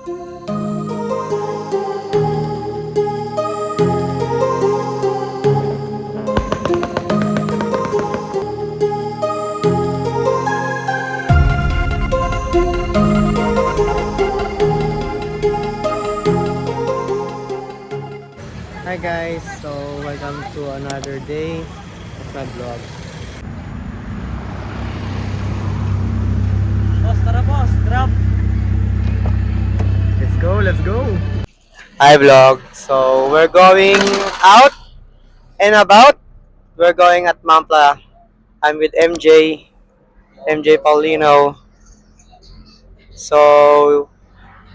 Hi guys, so welcome to another day of my vlog. Boss, tara boss, grab. Let's go. Hi vlog. So we're going out and about. We're going at Mampla. I'm with MJ Paulino. So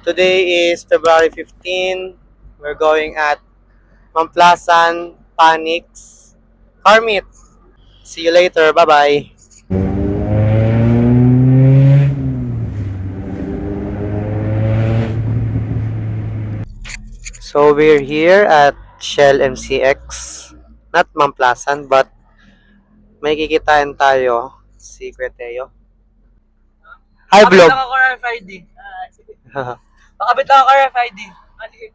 today is February 15. We're going at Mamplasan Panix Carmit. See you later. Bye-bye. So we're here at Shell MCX. Not Mamplasan, but may kikitain tayo. Si Kueteo. Hi Pakabit vlog. lang ako RFID. Sige. Pakabit lang ako RFID. Sige.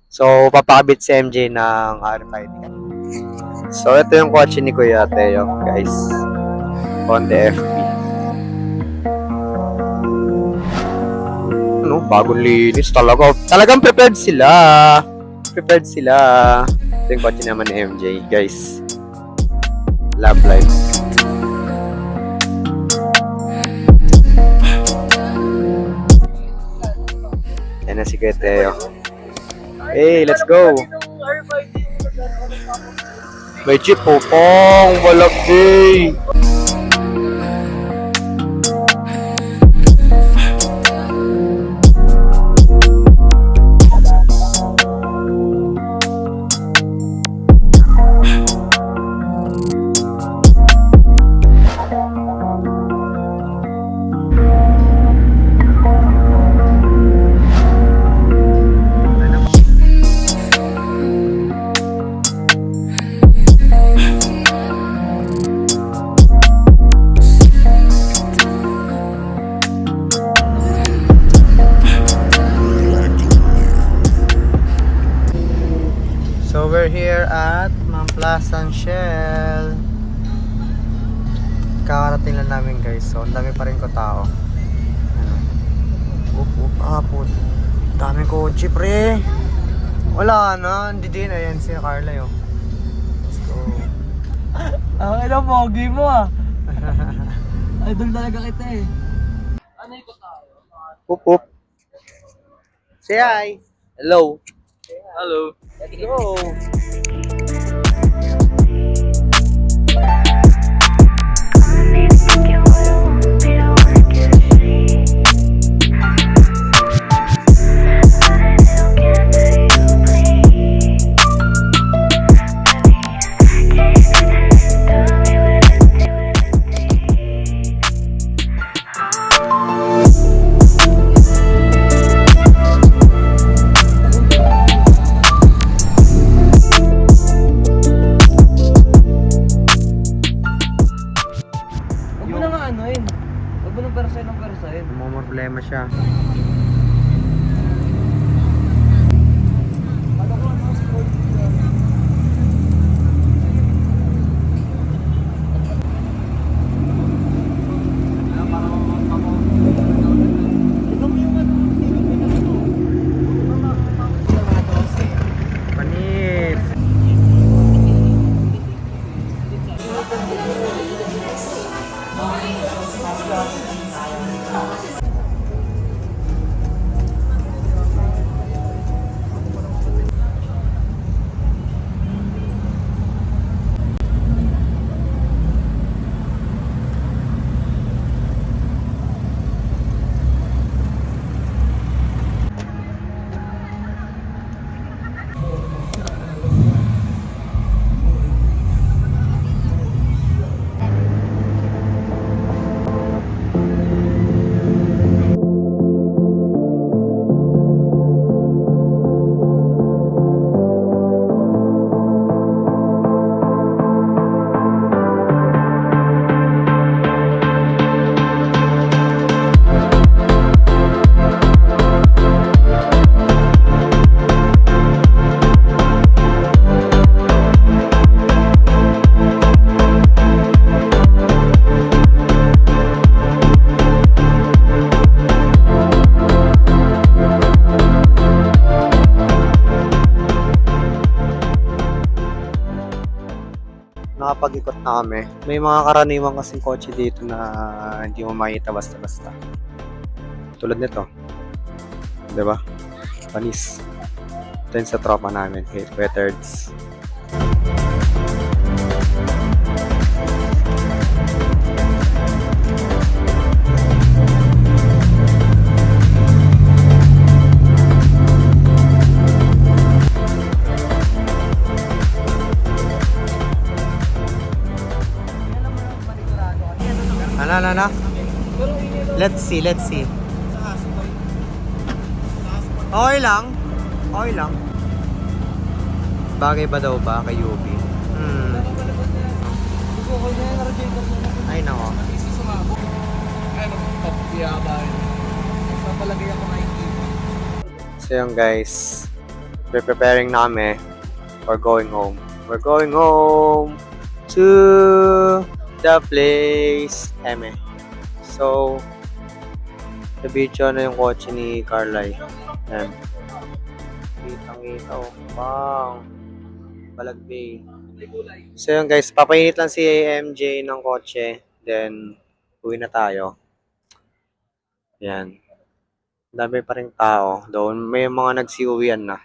So papakabit si MJ ng RFID. So ito yung kotse ni Kuya Teo, guys. On the FB. Ano, bagong linis talaga. Talagang prepared sila. Ito yung kotse naman ni MJ, guys. Love life. Yan na si Kuya Teo. Hey, let's go. May chip po pong balagay. So we're here at Mamplasan Shell. Kakarating lang namin guys. So ang dami pa rin ko tao. Ano? Po. Daming kotse pre. Wala na. Hindi din. Ayan si Carla yun. Let's go. Ang ina, pogi mo ah. Idol talaga kita eh. Ano yung tayo? Up. Say hi. Hello. Hello. Let's go. nakakapag-ikot na kami. May mga karaniwang kasing kotse dito na hindi mo makita basta-basta. Tulad nito. Diba? Panis. Ito yun sa tropa namin, Kuya Thirds. Ano? Let's see. Okay lang. Bagay ba daw ba kay UB? Ay, nako. So yun guys, we're preparing na kami for going home. We're going home to the place Eme. So, sa video na yung kotse ni Carly. Yan. Kitang-kita oh. Wow. Balagbay. So yun guys, papainit lang si MJ ng kotse. Then, uwi na tayo. Yan. Dami pa rin tao. Doon may mga nagsiuwian na.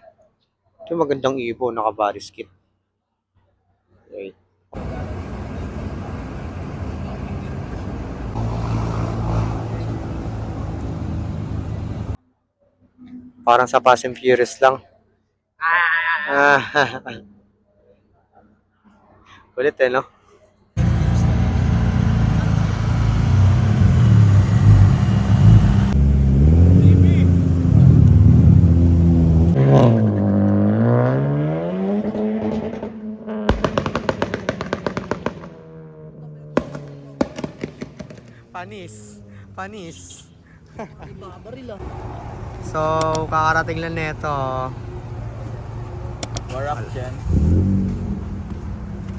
Ito yung magandang ibo, naka-body kit. Wait. Parang sa Fast and Furious lang. Ulit no? Panis. So, kakarating lang nito. We're up dyan.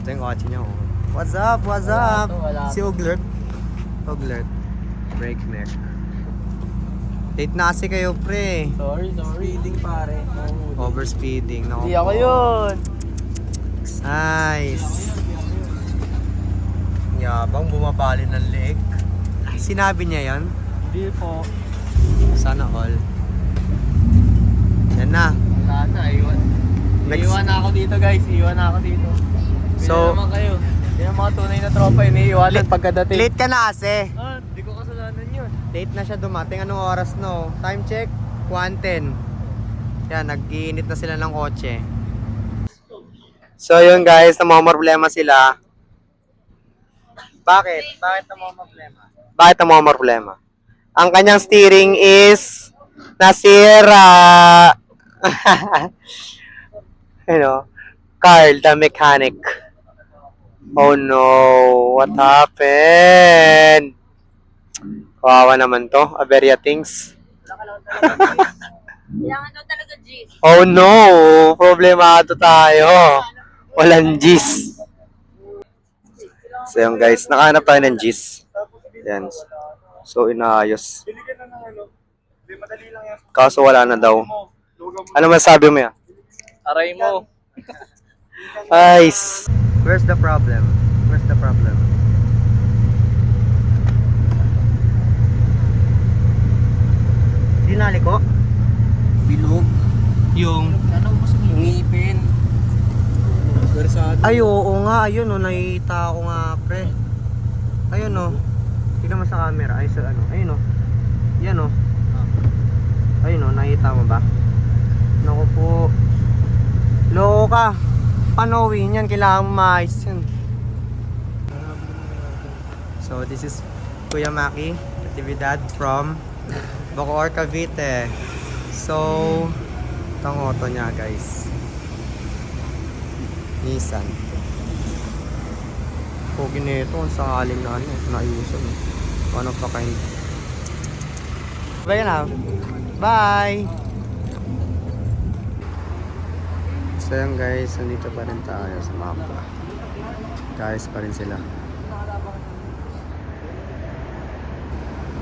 Ito yung kotse niya. What's up? Si Uglert. Breakneck. Late na kasi kayo, pre. Sorry. Speeding pare. Overspeeding. Hindi ako yun. Nice. Yabang bumabali ng leeg. Sinabi niya yon? Hindi po. Sana all. Yan na. Sana, iwan. Iiwan na ako dito guys. So, naman kayo. Yung mga tunay na tropa, iniiwanan pagkadating. Late ka na kasi. Hindi ko kasalanan yun. Late na siya dumating. Anong oras no? Time check? 1:10. Yan, nag-iinit na sila ng kotse. So yun guys, namamroblema sila. Bakit? Bakit namamroblema? Ang kanyang steering is nasira. Carl the mechanic. Oh no, what happened? Kawawa naman to, Aberia things. Kailangan daw talaga G's. Oh no, problemado tayo. Walang G's. So yun guys, nakahanap tayo ng G's. Yan. So inaayos. Kaso wala na daw. Ano masabi mo yan? Aray mo. Nice. Where's the problem? Dinali ko? Bilog. Yung Ngipin. ay oo nga, ayun nakita ko nga pre. Ayun tignan mo sa camera, ay sa ayun yan ayun nakita mo ba? Naku po, loko ka, panawin yan, kailangan maayos yan. So this is Kuya Maki, Actividad from Bacoor, Cavite. So itong auto niya guys, Nissan. Pogi nito kung sakaling na naayusan. One of a kind. Bye na. Bye! So yan guys, nandito pa rin tayo sa mapa. Guys pa rin sila.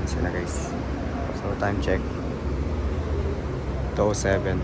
Yan sila guys. So time check. 2:07.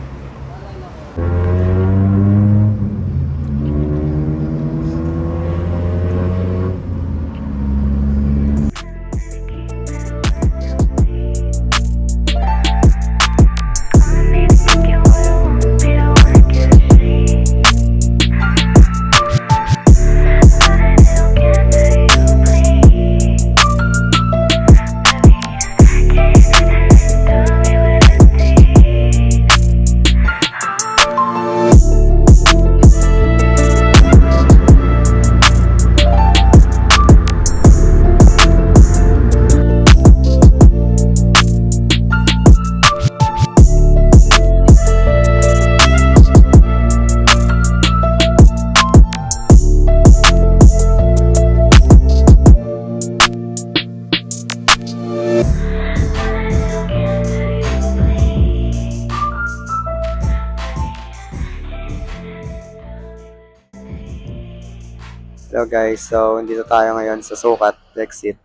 Hello guys, so dito tayo ngayon sa Sukat, exit.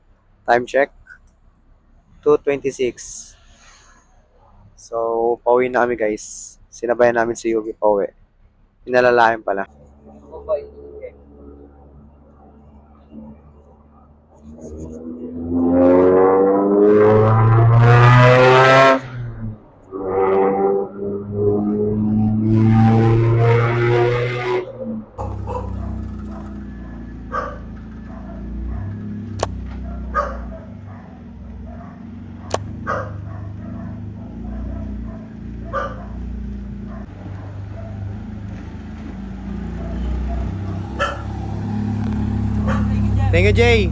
Time check, 2:26. So, pauwi na kami guys. Sinabayan namin si Yugi pauwi. Pinalalayan pala. Mabait. Thank you, Jay!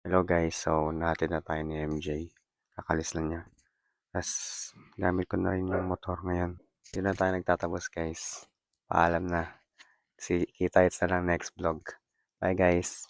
Hello guys, so natin na tayo ni MJ. Kakalis lang niya. Tapos gamit ko na rin yung motor ngayon. Dito na tayo nagtatapos guys. Paalam na. Kita na lang next vlog. Bye guys!